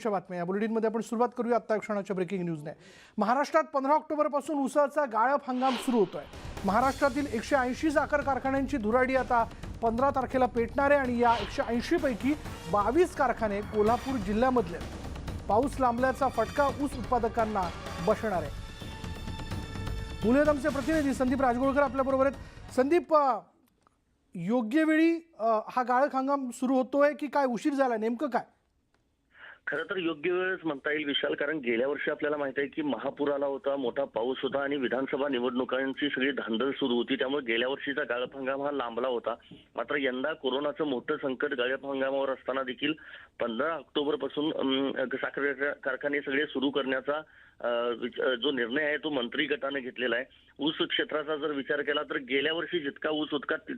बातम्या या बुलेटिनमध्ये आपण सुरुवात करूया आता क्षणाच्या ब्रेकिंग न्यूजने। महाराष्ट्रात 15 ऑक्टोबरपासून ऊसाचा गाळप हंगाम सुरू होतोय। महाराष्ट्रातील 180 साखर कारखान्यांची धुराडी आता 15 तारखेला पेटणार आहे आणि या 180 पैकी 22 कारखाने कोल्हापूर जिल्ह्यामधले आहेत। पाऊस लांबल्याचा फटका ऊस उत्पादकांना बसणार आहे। पुण्यात आमचे प्रतिनिधी संदीप राजगोळकर आपल्या बरोबर आहेत। संदीप, योग्य वेळी हा गाळप हंगाम सुरू होतोय की काय उशीर झाला, नेमकं काय? खरं तर योग्य वेळच म्हणता येईल विशाल, कारण गेल्या वर्षी आपल्याला माहित आहे की महापूर आला होता, मोठा पाऊस होता आणि विधानसभा निवडणुकांची सगळी धांदल सुरू होती, त्यामुळे गेल्या वर्षीचा गाळप हंगाम हा लांबला होता। मात्र यंदा कोरोनाचं मोठं संकट गाळप हंगामावर असताना देखील 15 ऑक्टोबर पासून साखर कारखाने सगळे सुरू करण्याचा जो निर्णय आहे तो मंत्री गटाने घेतलेला आहे। ऊस क्षेत्राचा जर विचार केला तर गेल्या वर्षी जितका ऊस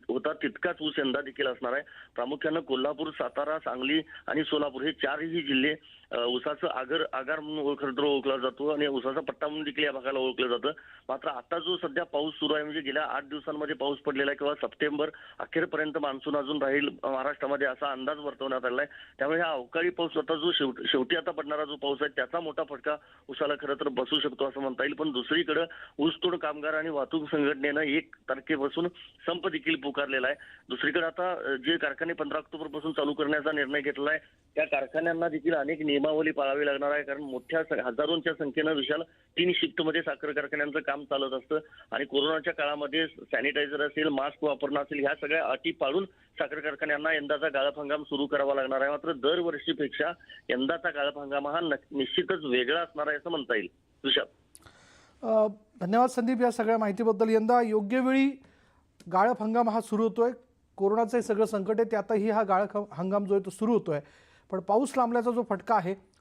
होता तितकाच ऊस यंदा देखील असणार आहे। प्रामुख्याने कोल्हापूर, सातारा, सांगली आणि सोलापूर हे चारही जिल्हे ऊसाचं आगार म्हणून खरं तर ओळखला जातो आणि ऊसाचा पट्टा म्हणून देखील या भागाला ओळखलं जातं। मात्र आता जो सध्या पाऊस सुरू आहे, म्हणजे गेल्या 8 दिवसांमध्ये पाऊस पडलेला आहे किंवा सप्टेंबर अखेरपर्यंत मान्सून अजून राहील महाराष्ट्रामध्ये असा अंदाज वर्तवण्यात आला आहे। त्यामुळे हा अवकाळी पाऊस आता जो शेवटी आता पडणारा जो पाऊस आहे त्याचा मोठा फटका ऊसाला खरं तर बसू शकतो असं म्हणता येईल। पण दुसरीकडे ऊसतोड कामगार आणि वाहतूक संघटनेनं 1 तारखेपासून संप देखील पुकारलेला आहे। दुसरीकडे आता जे कारखाने 15 ऑक्टोबर पासून चालू करण्याचा निर्णय घेतला आहे त्या कारखान्यांना देखील अनेक नियमावली पाळावी लागणार आहे, कारण मोठ्या हजारोंच्या संख्येनं विशाल 3 शिफ्टमध्ये साखर कारखान्यांचं काम चालत असतं आणि कोरोनाच्या काळामध्ये सॅनिटायझर असेल, मास्क वापरणं असेल, ह्या सगळ्या अटी पाळून साखर कारखान्यांना यंदाचा गाळप हंगाम सुरू करावा लागणार आहे। मात्र दरवर्षीपेक्षा यंदाचा गाळप हंगाम हा निश्चितच वेगळा असणार आहे असं म्हणता येईल विशाल। धन्यवाद संदीप या सगळ्या माहितीबद्दल। यंदा योग्य वेळी गाळप हंगाम हा सुरू होतोय। कोरोनाचं सगळं संकट आहे त्यातही हा गाळप हंगाम जो आहे तो सुरू होतोय, पण पाऊस लांबल्याचा जो फटका आहे